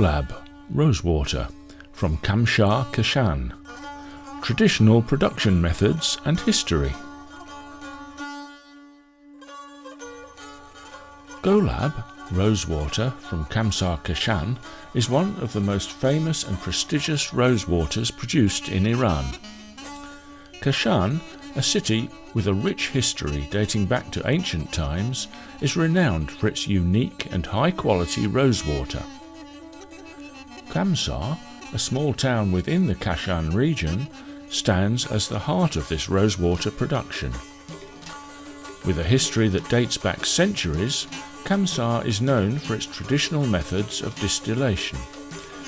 Golab, rosewater, from Kamshar Kashan. Traditional production methods and history. Golab, rosewater from Kamshar Kashan, is one of the most famous and prestigious rosewaters produced in Iran. Kashan, a city with a rich history dating back to ancient times, is renowned for its unique and high-quality rosewater. Kamshar, a small town within the Kashan region, stands as the heart of this rosewater production. With a history that dates back centuries, Kamshar is known for its traditional methods of distillation,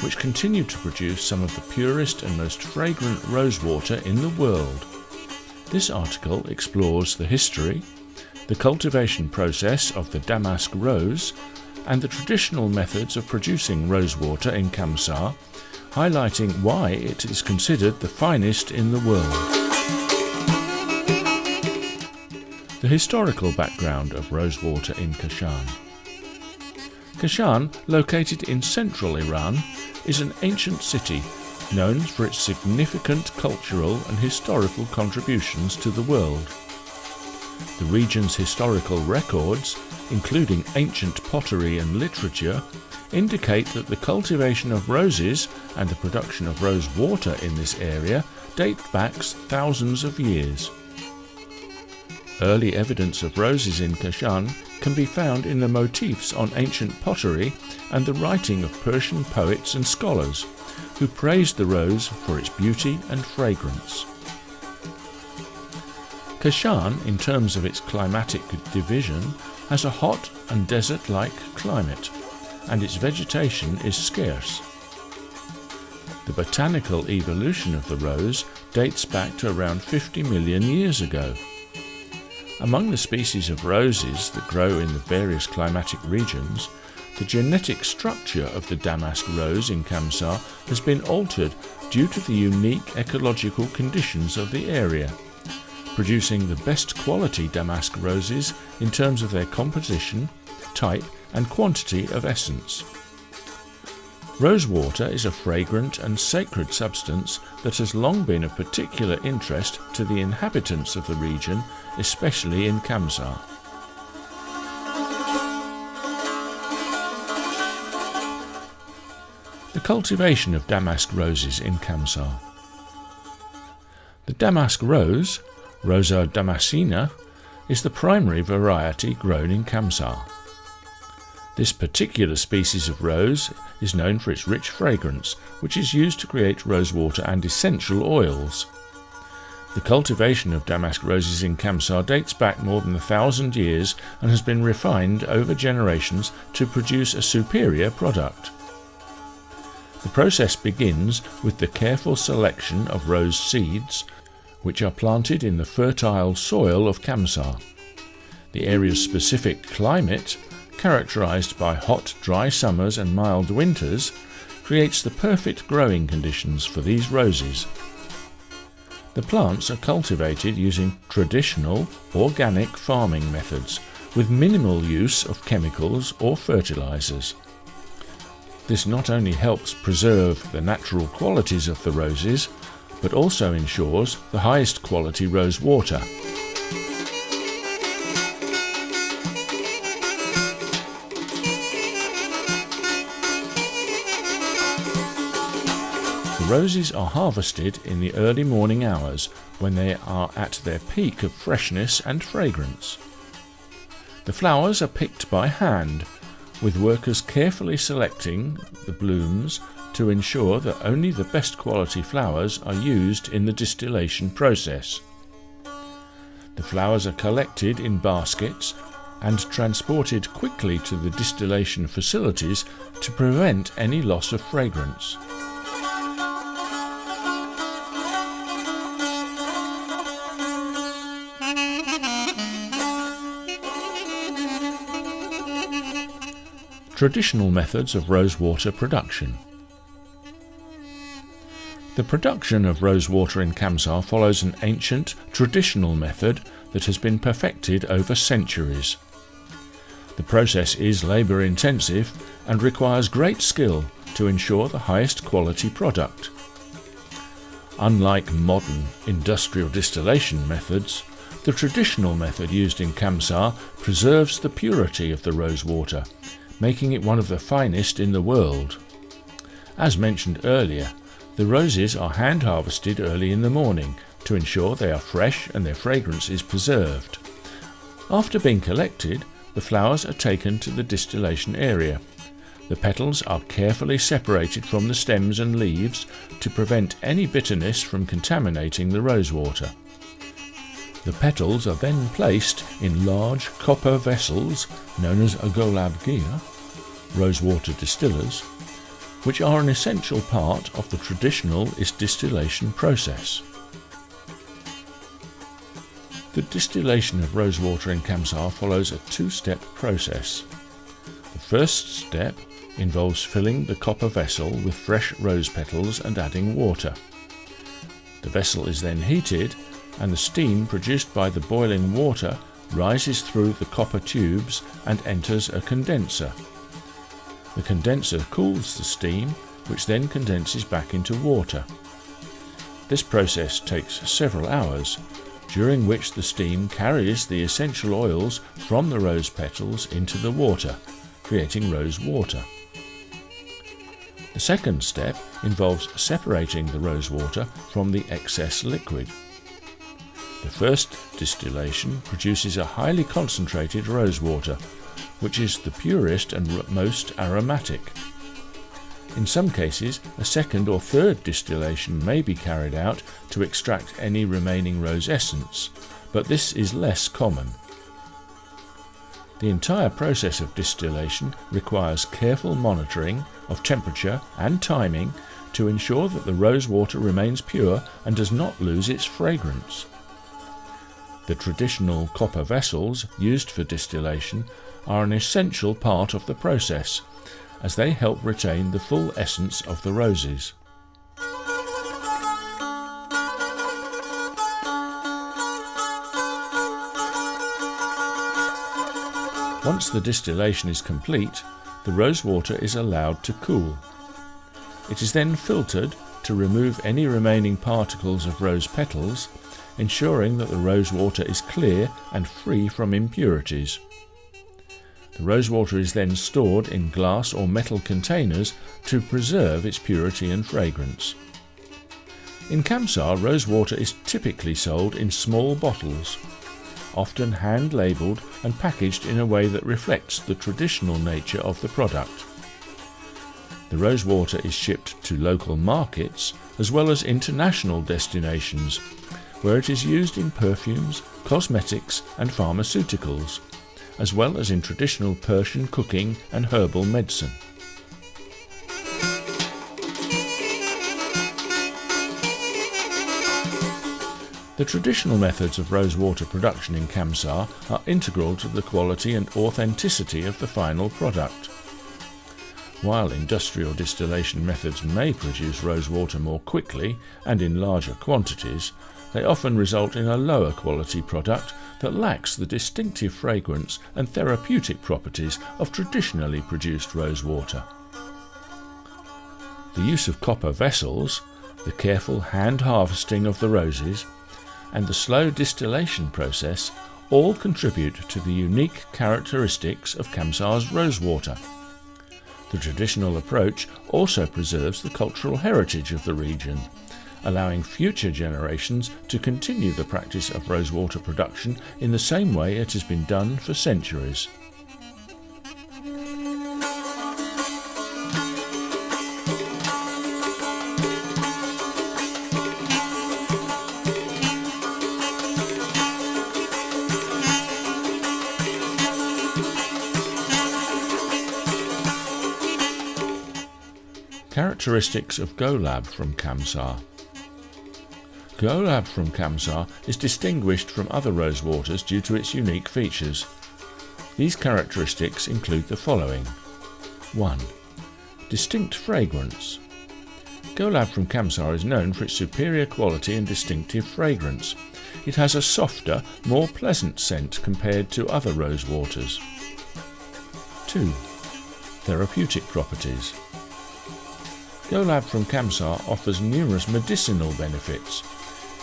which continue to produce some of the purest and most fragrant rosewater in the world. This article explores the history, the cultivation process of the damask rose, and the traditional methods of producing rosewater in Kamshar, highlighting why it is considered the finest in the world. The historical background of rosewater in Kashan. Kashan, located in central Iran, is an ancient city known for its significant cultural and historical contributions to the world. The region's historical records, including ancient pottery and literature, indicate that the cultivation of roses and the production of rose water in this area date back thousands of years. Early evidence of roses in Kashan can be found in the motifs on ancient pottery and the writing of Persian poets and scholars, who praised the rose for its beauty and fragrance. Kashan, in terms of its climatic division, has a hot and desert-like climate, and its vegetation is scarce. The botanical evolution of the rose dates back to around 50 million years ago. Among the species of roses that grow in the various climatic regions, the genetic structure of the damask rose in Kamshar has been altered due to the unique ecological conditions of the area, producing the best quality damask roses in terms of their composition, type, and quantity of essence. Rosewater is a fragrant and sacred substance that has long been of particular interest to the inhabitants of the region, especially in Kamshar. The cultivation of damask roses in Kamshar. The damask rose, Rosa damascena, is the primary variety grown in Kamshar. This particular species of rose is known for its rich fragrance, which is used to create rosewater and essential oils. The cultivation of damask roses in Kamshar dates back more than 1,000 years and has been refined over generations to produce a superior product. The process begins with the careful selection of rose seeds, which are planted in the fertile soil of Kamshar. The area's specific climate, characterized by hot, dry summers and mild winters, creates the perfect growing conditions for these roses. The plants are cultivated using traditional, organic farming methods, with minimal use of chemicals or fertilizers. This not only helps preserve the natural qualities of the roses, but also ensures the highest quality rose water. The roses are harvested in the early morning hours when they are at their peak of freshness and fragrance. The flowers are picked by hand, with workers carefully selecting the blooms to ensure that only the best quality flowers are used in the distillation process. The flowers are collected in baskets and transported quickly to the distillation facilities to prevent any loss of fragrance. Traditional methods of rosewater production. The production of rosewater in Kamshar follows an ancient, traditional method that has been perfected over centuries. The process is labour-intensive and requires great skill, to ensure the highest quality product. Unlike modern industrial distillation methods, the traditional method used in Kamsar preserves the purity of the rose water, making it one of the finest in the world. As mentioned earlier, the roses are hand harvested early in the morning to ensure they are fresh and their fragrance is preserved. After being collected, the flowers are taken to the distillation area. The petals are carefully separated from the stems and leaves to prevent any bitterness from contaminating the rosewater. The petals are then placed in large copper vessels known as a golab ghir, rosewater distillers, which are an essential part of the traditional distillation process. The distillation of rosewater in Kamsar follows a two-step process. The first step involves filling the copper vessel with fresh rose petals and adding water. The vessel is then heated, and the steam produced by the boiling water rises through the copper tubes and enters a condenser. The condenser cools the steam, which then condenses back into water. This process takes several hours, during which the steam carries the essential oils from the rose petals into the water, creating rose water. The second step involves separating the rose water from the excess liquid. The first distillation produces a highly concentrated rose water, which is the purest and most aromatic. In some cases, a second or third distillation may be carried out to extract any remaining rose essence, but this is less common. The entire process of distillation requires careful monitoring of temperature and timing to ensure that the rose water remains pure and does not lose its fragrance. The traditional copper vessels used for distillation are an essential part of the process, as they help retain the full essence of the roses. Once the distillation is complete, the rose water is allowed to cool. It is then filtered to remove any remaining particles of rose petals, ensuring that the rose water is clear and free from impurities. The rose water is then stored in glass or metal containers to preserve its purity and fragrance. In Kamsar, rose water is typically sold in small bottles, often hand-labelled and packaged in a way that reflects the traditional nature of the product. The rose water is shipped to local markets as well as international destinations, where it is used in perfumes, cosmetics and pharmaceuticals, as well as in traditional Persian cooking and herbal medicine. The traditional methods of rose water production in Kamsar are integral to the quality and authenticity of the final product. While industrial distillation methods may produce rose water more quickly and in larger quantities, they often result in a lower quality product that lacks the distinctive fragrance and therapeutic properties of traditionally produced rose water. The use of copper vessels, the careful hand harvesting of the roses, and the slow distillation process all contribute to the unique characteristics of Kamsar's rose water. The traditional approach also preserves the cultural heritage of the region, allowing future generations to continue the practice of rosewater production in the same way it has been done for centuries. Characteristics of Golab from Kamsar. Golab from Kamsar is distinguished from other rosewaters due to its unique features. These characteristics include the following. 1. Distinct fragrance. Golab from Kamsar is known for its superior quality and distinctive fragrance. It has a softer, more pleasant scent compared to other rosewaters. 2. Therapeutic properties. Golab from Kamsar offers numerous medicinal benefits.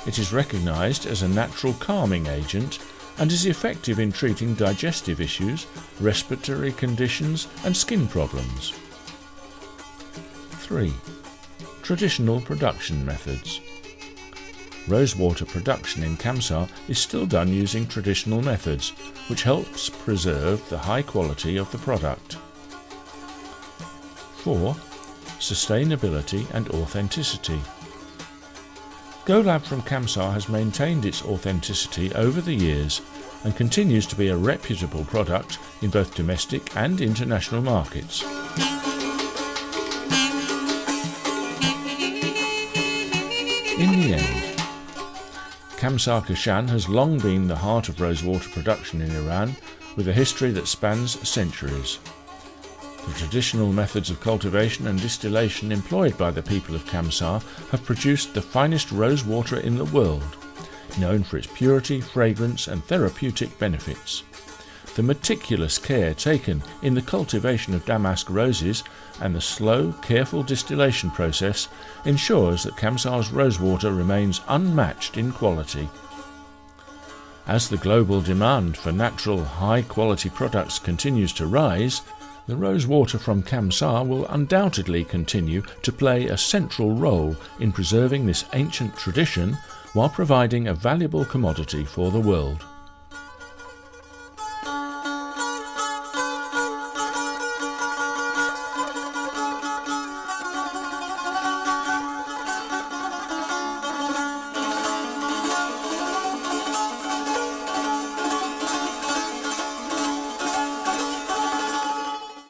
It is recognised as a natural calming agent and is effective in treating digestive issues, respiratory conditions and skin problems. 3. Traditional production methods. Rosewater production in Kamsar is still done using traditional methods, which helps preserve the high quality of the product. 4. Sustainability and authenticity. Golab from Kamsar has maintained its authenticity over the years and continues to be a reputable product in both domestic and international markets. In the end, Kamsar Kashan has long been the heart of rosewater production in Iran, with a history that spans centuries. The traditional methods of cultivation and distillation employed by the people of Kamsar have produced the finest rosewater in the world, known for its purity, fragrance and therapeutic benefits. The meticulous care taken in the cultivation of damask roses and the slow, careful distillation process ensures that Kamsar's rosewater remains unmatched in quality. As the global demand for natural, high-quality products continues to rise, the rosewater from Kamsar will undoubtedly continue to play a central role in preserving this ancient tradition while providing a valuable commodity for the world.